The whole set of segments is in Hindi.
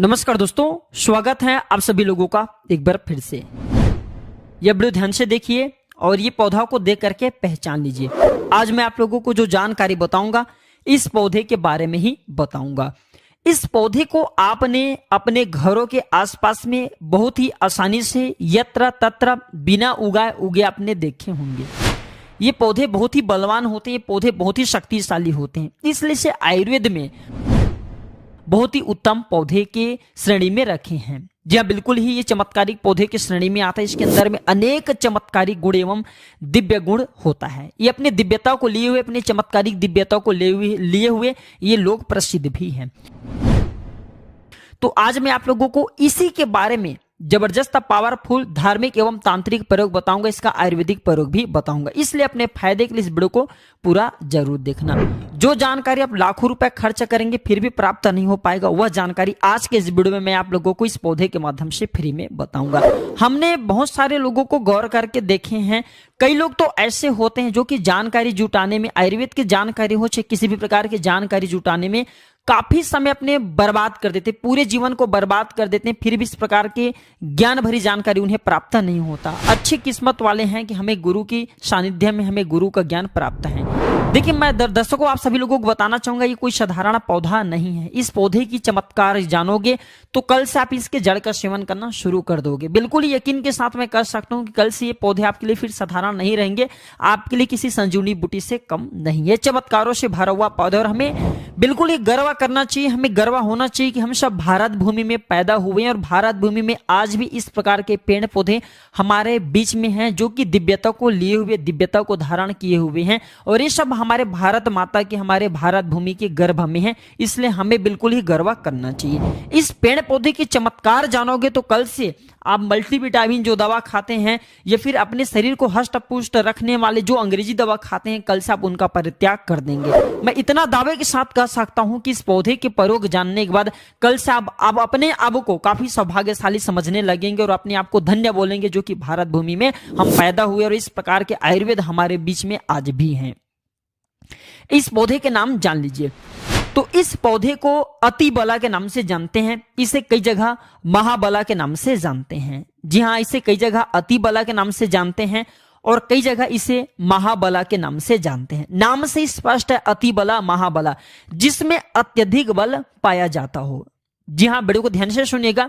नमस्कार दोस्तों, स्वागत है आप सभी लोगों का एक बार फिर से। यह वीडियो ध्यान से देखिए और ये पौधा को देख करके पहचान लीजिए। आज मैं आप लोगों को जो जानकारी बताऊंगा इस पौधे के बारे में ही बताऊंगा। इस पौधे को आपने अपने घरों के आसपास में बहुत ही आसानी से यत्र तत्र बिना उगाए उगे आपने देखे होंगे। ये पौधे बहुत ही बलवान होते हैं, ये पौधे बहुत ही शक्तिशाली होते हैं, इसलिए इसे आयुर्वेद में बहुत ही उत्तम पौधे के श्रेणी में रखे हैं। जी हाँ, बिल्कुल ही ये चमत्कारिक पौधे की श्रेणी में आता है। इसके अंदर में अनेक चमत्कारिक गुण एवं दिव्य गुण होता है। ये अपने दिव्यता को लिए हुए, अपने चमत्कारिक दिव्यता को लिए हुए ये लोग प्रसिद्ध भी हैं। तो आज मैं आप लोगों को इसी के बारे में जबरदस्त पावरफुल धार्मिक एवं तांत्रिक प्रयोग बताऊंगा, इसका आयुर्वेदिक प्रयोग भी बताऊंगा। इसलिए अपने फायदे के लिए इस वीडियो को पूरा जरूर देखना। जो जानकारी आप लाखों रुपए खर्च करेंगे फिर भी प्राप्त नहीं हो पाएगा, वह जानकारी आज के इस वीडियो में मैं आप लोगों को इस पौधे के माध्यम से फ्री में बताऊंगा। हमने बहुत सारे लोगों को गौर करके देखे हैं। कई लोग तो ऐसे होते हैं जो कि जानकारी जुटाने में, आयुर्वेद की जानकारी हो चाहे किसी भी प्रकार की जानकारी जुटाने में काफी समय अपने बर्बाद कर देते, पूरे जीवन को बर्बाद कर देते हैं, फिर भी इस प्रकार के ज्ञान भरी जानकारी उन्हें प्राप्त नहीं होता। अच्छी किस्मत वाले हैं कि हमें गुरु की सानिध्य में हमें गुरु का ज्ञान प्राप्त है। देखिए, मैं दर्शकों आप सभी लोगों को बताना चाहूंगा, ये कोई साधारण पौधा नहीं है। इस पौधे की चमत्कार जानोगे तो कल से आप इसके जड़ का सेवन करना शुरू कर दोगे। बिल्कुल यकीन के साथ मैं कह सकता हूं कि कल से ये पौधे आपके लिए फिर साधारण नहीं रहेंगे, आपके लिए किसी संजीवनी बूटी से कम नहीं है। चमत्कारों से भरा हुआ पौधा, और हमें बिल्कुल ये गर्व करना चाहिए, हमें गर्व होना चाहिए कि हम सब भारत भूमि में पैदा हुए हैं और भारत भूमि में आज भी इस प्रकार के पेड़ पौधे हमारे बीच में हैं जो कि दिव्यता को लिए हुए, दिव्यता को धारण किए हुए हैं। और ये सब हमारे भारत माता के, हमारे भारत भूमि के गर्भ में है, इसलिए हमें बिल्कुल ही गर्व करना चाहिए। इस पेड़ पौधे की चमत्कार जानोगे तो कल से आप मल्टीविटामिन जो दवा खाते हैं या फिर अपने शरीर को हष्ट पुष्ट रखने वाले जो अंग्रेजी दवा खाते हैं, कल से आप उनका परित्याग कर देंगे। मैं इतना दावे के साथ कह सकता हूं कि इस पौधे के प्रयोग जानने के बाद कल से आप अपने आप को काफी सौभाग्यशाली समझने लगेंगे और अपने आप को धन्य बोलेंगे जो कि भारत भूमि में हम पैदा हुए और इस प्रकार के आयुर्वेद हमारे बीच में आज भी हैं। इस पौधे के नाम जान लीजिए। तो इस पौधे को अति बला के नाम से जानते हैं, इसे कई जगह महाबला के नाम से जानते हैं। जी हाँ, इसे कई जगह अति बला के नाम से जानते हैं और कई जगह इसे महाबला के नाम से जानते हैं। नाम से स्पष्ट है, अति बला, महाबला, जिसमें अत्यधिक बल पाया जाता हो। जी हाँ, वीडियो को ध्यान से सुनिएगा।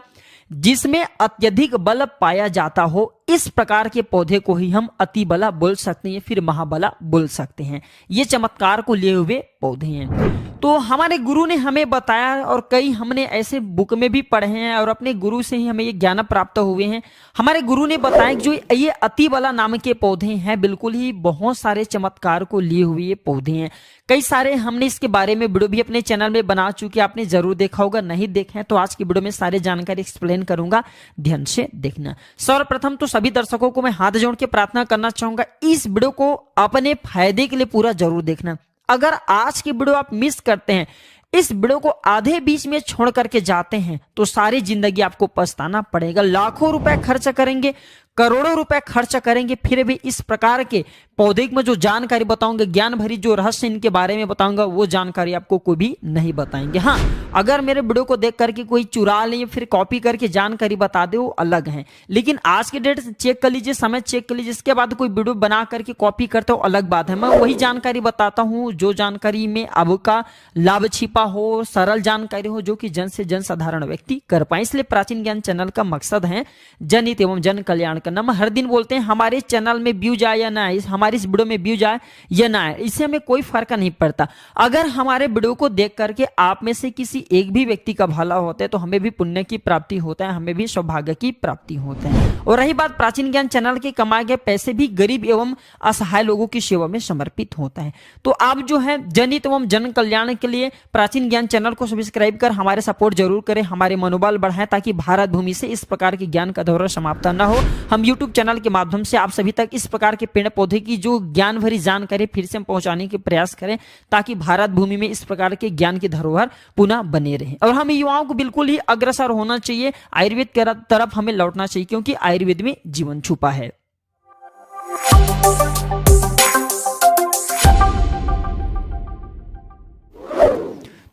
जिसमें अत्यधिक बल पाया जाता हो, इस प्रकार के पौधे को ही हम अति बला बोल सकते हैं, फिर महाबला बोल सकते हैं। ये चमत्कार को लिए हुए पौधे हैं। तो हमारे गुरु ने हमें बताया और कई हमने ऐसे बुक में भी पढ़े हैं और अपने गुरु से ही हमें ये ज्ञान प्राप्त हुए हैं। हमारे गुरु ने बताया कि जो ये अति बला नाम के पौधे हैं, बिल्कुल ही बहुत सारे चमत्कार को लिए हुए ये पौधे हैं। कई सारे हमने इसके बारे में वीडियो भी अपने चैनल में बना चुके, आपने जरूर देखा होगा। नहीं देखे हैं तो आज की वीडियो में सारी जानकारी एक्सप्लेन करूंगा, ध्यान से देखना। सर्वप्रथम तो सभी दर्शकों को मैं हाथ जोड़ के प्रार्थना करना चाहूंगा, इस वीडियो को अपने फायदे के लिए पूरा जरूर देखना। अगर आज की वीडियो आप मिस करते हैं, इस वीडियो को आधे बीच में छोड़ करके जाते हैं तो सारी जिंदगी आपको पछताना पड़ेगा। लाखों रुपए खर्च करेंगे, करोड़ों रुपए खर्च करेंगे, फिर भी इस प्रकार के पौधे में जो जानकारी बताऊंगा, ज्ञान भरी जो रहस्य इनके बारे में बताऊंगा, वो जानकारी आपको कोई भी नहीं बताएंगे। हाँ, अगर मेरे वीडियो को देख करके कोई चुरा ले या फिर कॉपी करके जानकारी बता दे, वो अलग है। लेकिन आज के डेट चेक कर लीजिए, समय चेक कर लीजिए, इसके बाद कोई वीडियो बना करके कॉपी करते हो, अलग बात है। मैं वही जानकारी बताता हूँ जो जानकारी में आपका लाभ छिपा हो, सरल जानकारी हो, जो कि जन से जन साधारण व्यक्ति कर पाए। इसलिए प्राचीन ज्ञान चैनल का मकसद है जनहित एवं जन कल्याण करना। हम हर दिन बोलते हैं हमारे चैनल में व्यू जाए या ना आए, हमारे इस वीडियो में व्यू जाए या ना आए, इससे हमें कोई फर्क नहीं पड़ता। अगर हमारे वीडियो को देख करके आप में से किसी एक भी व्यक्ति का भला होता है तो हमें भी पुण्य की प्राप्ति होता है, हमें भी सौभाग्य की प्राप्ति होता है। और रही बात प्राचीन ज्ञान चैनल के कमाए गए पैसे भी गरीब एवं असहाय लोगों की सेवा में समर्पित होता है। तो आप जो है जनहित एवं जन कल्याण के लिए प्राचीन ज्ञान चैनल को सब्सक्राइब कर हमारे सपोर्ट जरूर करें, हमारे मनोबल बढ़ाएं, ताकि भारत भूमि से इस प्रकार के ज्ञान का दौरा समाप्त न हो। हम YouTube चैनल के माध्यम से आप सभी तक इस प्रकार के पेड़ पौधे की जो ज्ञान भरी जानकारी फिर से हम पहुंचाने के प्रयास करें, ताकि भारत भूमि में इस प्रकार के ज्ञान की धरोहर पुनः बने रहे। और हम युवाओं को बिल्कुल ही अग्रसर होना चाहिए, आयुर्वेद की तरफ हमें लौटना चाहिए, क्योंकि आयुर्वेद में जीवन छुपा है।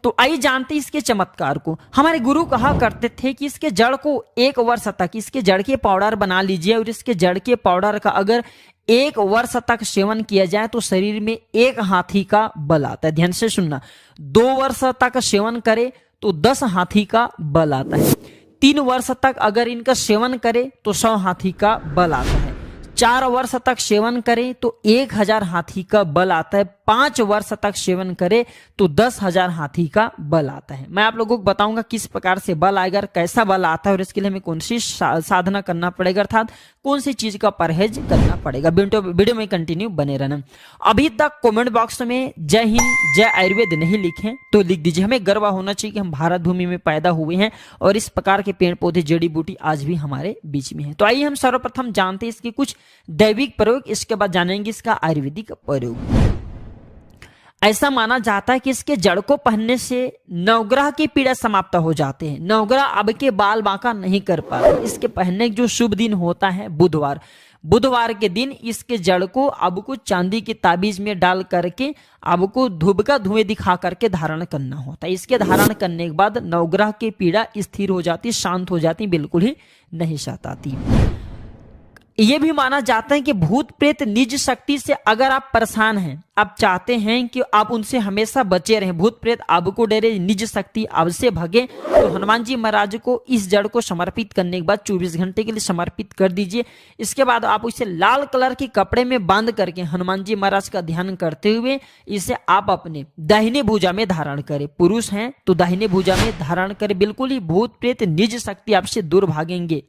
तो आइए जानते हैं इसके चमत्कार को। हमारे गुरु कहा करते थे कि इसके जड़ को 1 वर्ष तक इसके जड़ के पाउडर बना लीजिए और इसके जड़ के पाउडर का अगर 1 वर्ष तक सेवन किया जाए तो शरीर में 1 हाथी का बल आता है। ध्यान से सुनना, 2 वर्ष तक सेवन करे तो 10 हाथी का बल आता है। 3 वर्ष तक अगर इनका सेवन करे तो 100 हाथी का बल आता है। 4 वर्ष तक सेवन करें तो 1000 हाथी का बल आता है। 5 वर्ष तक सेवन करें तो 10,000 हाथी का बल आता है। मैं आप लोगों को बताऊंगा किस प्रकार से बल आएगा, कैसा बल आता है और इसके लिए हमें कौन सी साधना करना पड़ेगा, अर्थात कौन सी चीज का परहेज करना पड़ेगा। वीडियो में कंटिन्यू बने रहना। अभी तक कमेंट बॉक्स में जय हिंद जय आयुर्वेद नहीं लिखे तो लिख दीजिए। हमें गर्व होना चाहिए कि हम भारत भूमि में पैदा हुए हैं और इस प्रकार के पेड़ पौधे जड़ी बूटी आज भी हमारे बीच में है। तो आइए हम सर्वप्रथम जानते हैं इसके कुछ दैविक प्रयोग, इसके बाद जानेंगे इसका आयुर्वेदिक प्रयोग। ऐसा माना जाता है कि इसके जड़ को पहनने से नवग्रह की पीड़ा समाप्त हो जाते हैं। नवग्रह अब के बाल बांका नहीं कर पाते। इसके पहनने जो शुभ दिन होता है बुधवार, बुधवार के दिन इसके जड़ को अब को चांदी की ताबीज में डाल करके अब को धूप का धुएं दिखा करके धारण करना होता है। इसके धारण करने के बाद नवग्रह की पीड़ा स्थिर हो जाती, शांत हो जाती, बिल्कुल ही नहीं सताती। ये भी माना जाता है कि भूत प्रेत निज शक्ति से अगर आप परेशान हैं, आप चाहते हैं कि आप उनसे हमेशा बचे रहें, भूत प्रेत आपको डरे, निज शक्ति आपसे भगे, तो हनुमान जी महाराज को इस जड़ को समर्पित करने के बाद 24 घंटे के लिए समर्पित कर दीजिए। इसके बाद आप इसे लाल कलर के कपड़े में बांध करके हनुमान जी महाराज का ध्यान करते हुए इसे आप अपने दाहिने भुजा में धारण करें। पुरुष हैं तो दाहिने भुजा में धारण करें, बिल्कुल ही भूत प्रेत निज शक्ति आपसे दूर भागेंगे।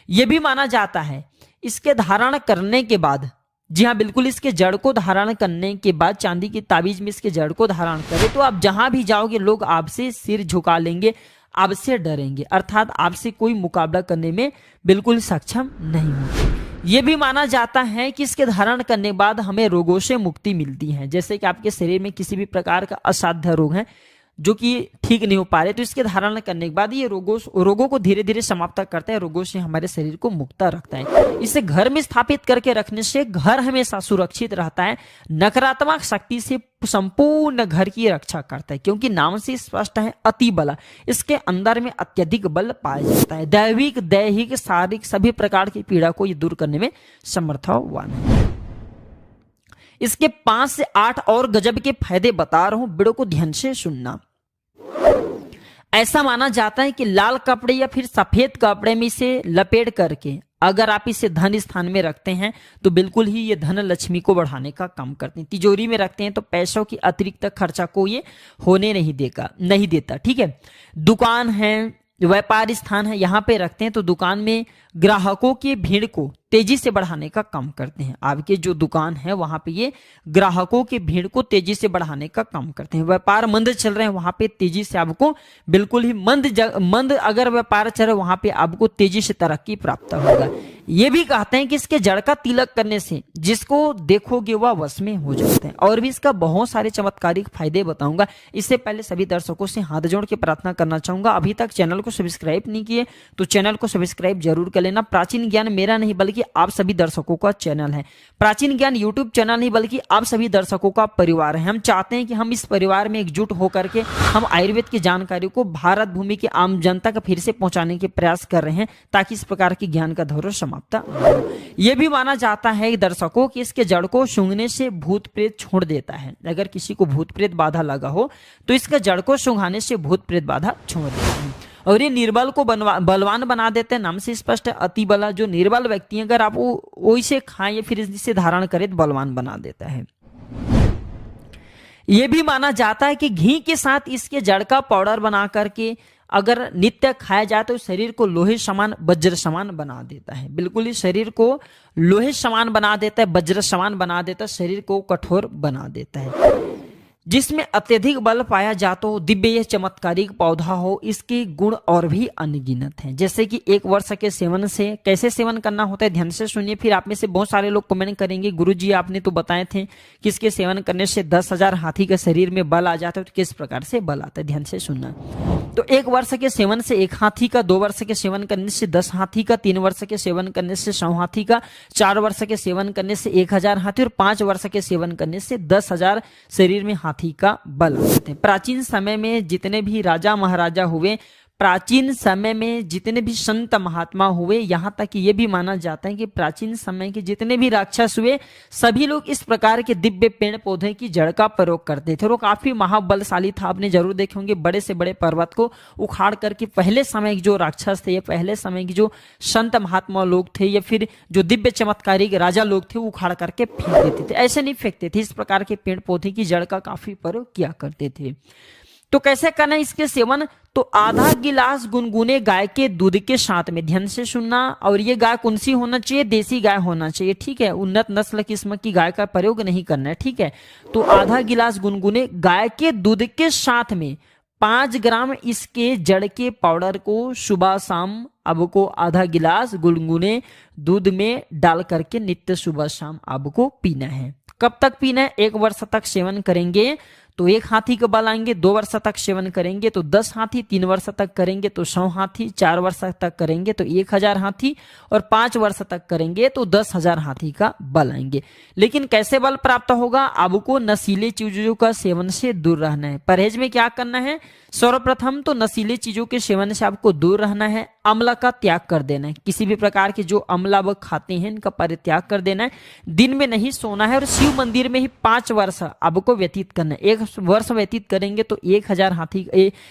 यह भी माना जाता है इसके धारण करने के बाद, जी हाँ बिल्कुल, इसके जड़ को धारण करने के बाद चांदी की ताबीज में इसके जड़ को धारण करें तो आप जहां भी जाओगे लोग आपसे सिर झुका लेंगे, आपसे डरेंगे, अर्थात आपसे कोई मुकाबला करने में बिल्कुल सक्षम नहीं होंगे। ये भी माना जाता है कि इसके धारण करने के बाद हमें रोगों से मुक्ति मिलती है। जैसे कि आपके शरीर में किसी भी प्रकार का असाध्य रोग है जो कि ठीक नहीं हो पा रहे, तो इसके धारण करने के बाद ये रोगों को धीरे धीरे समाप्त करता है, रोगों से हमारे शरीर को मुक्त रखता है। इसे घर में स्थापित करके रखने से घर हमेशा सुरक्षित रहता है, नकारात्मक शक्ति से संपूर्ण घर की रक्षा करता है, क्योंकि नाम से स्पष्ट है अति बल, इसके अंदर में अत्यधिक बल पाया जाता है। दैविक दैहिक शारीरिक सभी प्रकार की पीड़ा को ये दूर करने में समर्थवान है। इसके 5 से 8 और गजब के फायदे बता रहा हूं, वीडियो को ध्यान से सुनना। ऐसा माना जाता है कि लाल कपड़े या फिर सफेद कपड़े में इसे लपेट करके अगर आप इसे धन स्थान में रखते हैं तो बिल्कुल ही ये धन लक्ष्मी को बढ़ाने का काम करते हैं। तिजोरी में रखते हैं तो पैसों की अतिरिक्त खर्चा को ये होने नहीं देता। ठीक है, दुकान है, व्यापार स्थान है, यहाँ पे रखते हैं तो दुकान में ग्राहकों की भीड़ को तेजी से बढ़ाने का काम करते हैं। आपके जो दुकान है वहां पे ये ग्राहकों की भीड़ को तेजी से बढ़ाने का काम करते हैं। व्यापार मंद चल रहे हैं वहां पे तेजी से आपको बिल्कुल ही मंद अगर व्यापार चल रहा है वहां पे आपको तेजी से तरक्की प्राप्त होगा। ये भी कहते हैं कि इसके जड़ का तिलक करने से जिसको देखोगे वह वश में हो जाते हैं। और भी इसका बहुत सारे चमत्कारिक फायदे बताऊंगा। इससे पहले सभी दर्शकों से हाथ जोड़ के प्रार्थना करना चाहूंगा, अभी तक चैनल को सब्सक्राइब नहीं किए तो चैनल को सब्सक्राइब जरूर कर लेना। प्राचीन ज्ञान मेरा नहीं बल्कि आप सभी दर्शकों का चैनल है। प्राचीन ज्ञान यूट्यूब चैनल नहीं बल्कि आप सभी दर्शकों का परिवार है। हम चाहते हैं कि हम इस परिवार में एकजुट होकर के हम आयुर्वेद की जानकारी को भारत भूमि की आम जनता का फिर से पहुंचाने के प्रयास कर रहे हैं ताकि इस प्रकार की ज्ञान का दौर समाप्त हो। यह भी माना जाता है दर्शकों कि इसके जड़ को सूंघने से भूत प्रेत छोड़ देता है। अगर किसी को भूत प्रेत बाधा लगा हो तो इसके जड़ को सूंघाने से भूत प्रेत बाधा छोड़ देता है। और ये निर्बल को बलवान बना देते हैं। नाम से स्पष्ट है अति बला, जो निर्बल व्यक्ति अगर आप वो इसे खाएं या फिर इसे धारण करें तो बलवान बना देता है। यह भी माना जाता है कि घी के साथ इसके जड़ का पाउडर बना करके अगर नित्य खाया जाए तो शरीर को लोहे समान वज्र समान बना देता है। बिल्कुल ही शरीर को लोहे समान बना देता है, वज्र समान बना देता है, शरीर को कठोर बना देता है। जिसमें अत्यधिक बल पाया जाता हो, दिव्य यह चमत्कारिक पौधा हो, इसके गुण और भी अनगिनत हैं। जैसे कि 1 वर्ष के सेवन से कैसे सेवन करना होता है ध्यान से सुनिए। फिर आप में से बहुत सारे लोग कमेंट करेंगे गुरुजी आपने तो बताए थे कि इसके सेवन करने से 10,000 हाथी के शरीर में बल आ जाता है, तो किस प्रकार से बल आता है ध्यान से सुनना। तो 1 वर्ष के सेवन से 1 हाथी का, 2 वर्ष के सेवन करने से 10 हाथी का, 3 वर्ष के सेवन करने से 100 हाथी का, 4 वर्ष के सेवन करने से 1000 हाथी और 5 वर्ष के सेवन करने से 10,000 शरीर में हाथी हाथी का बल होते हैं। प्राचीन समय में जितने भी राजा महाराजा हुए, प्राचीन समय में जितने भी संत महात्मा हुए, यहां तक कि ये भी माना जाता है कि प्राचीन समय के जितने भी राक्षस हुए, सभी लोग इस प्रकार के दिव्य पेड़ पौधे की जड़ का प्रयोग करते थे। और काफी महाबलशाली था। आपने जरूर देखे होंगे बड़े से बड़े पर्वत को उखाड़ करके पहले समय के जो राक्षस थे या पहले समय के जो संत महात्मा लोग थे या फिर जो दिव्य चमत्कारी राजा लोग थे, वो उखाड़ करके फेंक देते थे। ऐसे नहीं फेंकते थे, इस प्रकार के पेड़ पौधे की जड़ का काफी प्रयोग किया करते थे। तो कैसे करना इसके सेवन? तो आधा गिलास गुनगुने गाय के दूध के साथ में, ध्यान से सुनना, और ये गाय कौन सी होना चाहिए? देसी गाय होना चाहिए, ठीक है। उन्नत नस्ल किस्म की गाय का प्रयोग नहीं करना है, ठीक है। तो आधा गिलास गुनगुने गाय के दूध के साथ में 5 ग्राम इसके जड़ के पाउडर को सुबह शाम आपको आधा गिलास गुनगुने दूध में डाल करके नित्य सुबह शाम आपको पीना है। कब तक पीना है? 1 वर्ष तक सेवन करेंगे तो 1 हाथी के बल आएंगे, 2 वर्ष तक सेवन करेंगे तो 10 हाथी, 3 वर्ष तक करेंगे तो 100 हाथी, 4 वर्ष तक करेंगे तो 1000 हाथी, और 5 वर्ष तक करेंगे तो 10,000 हाथी का बल आएंगे। लेकिन कैसे बल प्राप्त होगा? आपको नशीले चीजों का सेवन से दूर रहना है। परहेज में क्या करना है? सर्वप्रथम तो नशीले चीजों के सेवन से आपको दूर रहना है। अम्ल का त्याग कर देना है। किसी भी प्रकार के जो अम्ल आप खाते हैं इनका परित्याग कर देना है। दिन में नहीं सोना है और शिव मंदिर में ही 5 वर्ष आपको व्यतीत करना है। 1 वर्ष व्यतीत करेंगे तो 1000 हाथी,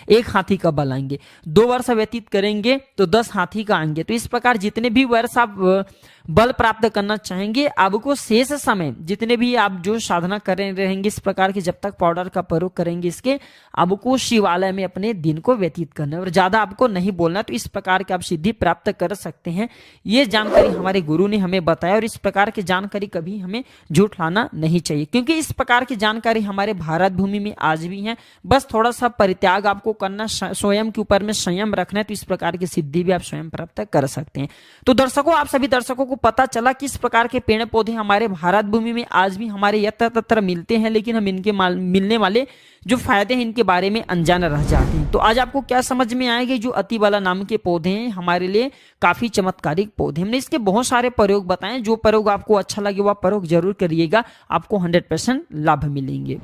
1 हाथी का बल आएंगे। 2 वर्ष व्यतीत करेंगे तो 10 हाथी का आएंगे। तो इस प्रकार जितने भी वर्ष आप बल प्राप्त करना चाहेंगे, आपको शेष समय जितने भी आप जो साधना कर रहेंगे इस प्रकार के, जब तक पाउडर का प्रयोग करेंगे इसके, आपको शिवालय में अपने दिन को व्यतीत करना है और ज्यादा आपको नहीं बोलना। तो इस प्रकार के आप सिद्धि प्राप्त कर सकते हैं। ये जानकारी हमारे गुरु ने हमें बताया और इस प्रकार की जानकारी कभी हमें झूठ लाना नहीं चाहिए, क्योंकि इस प्रकार की जानकारी हमारे भारत भूमि में आज भी है। बस थोड़ा सा परित्याग आपको करना, स्वयं के ऊपर में संयम रखना है, तो इस प्रकार की सिद्धि भी आप स्वयं प्राप्त कर सकते हैं। तो दर्शकों, आप सभी दर्शकों को पता चला कि इस प्रकार के पेड़ पौधे हमारे भारत भूमि में आज भी हमारे यत्र तत्र मिलते हैं, लेकिन हम इनके मिलने वाले जो फायदे हैं इनके बारे में अनजान रह जाते हैं। तो आज आपको क्या समझ में आएगा? जो अतिबाला नाम के पौधे हैं हमारे लिए काफी चमत्कारिक पौधे। हमने इसके बहुत सारे प्रयोग बताए। जो प्रयोग आपको अच्छा लगे वह प्रयोग जरूर करिएगा, आपको 100% लाभ मिलेंगे।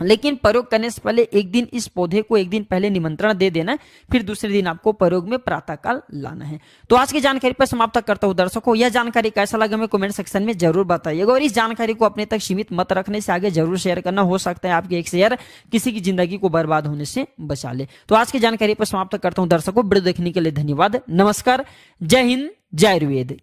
लेकिन प्रयोग करने से पहले एक दिन इस पौधे को एक दिन पहले निमंत्रण दे देना है, फिर दूसरे दिन आपको प्रयोग में प्रातःकाल लाना है। तो आज की जानकारी पर समाप्त करता हूं। दर्शकों, यह जानकारी कैसा लगा हमें कमेंट सेक्शन में जरूर बताइएगा और इस जानकारी को अपने तक सीमित मत रखने से आगे जरूर शेयर करना। हो सकता है आपके एक शेयर किसी की जिंदगी को बर्बाद होने से बचा ले। तो आज की जानकारी पर समाप्त करता हूं। दर्शकों, वीडियो देखने के लिए धन्यवाद। नमस्कार, जय हिंद, जय आयुर्वेद।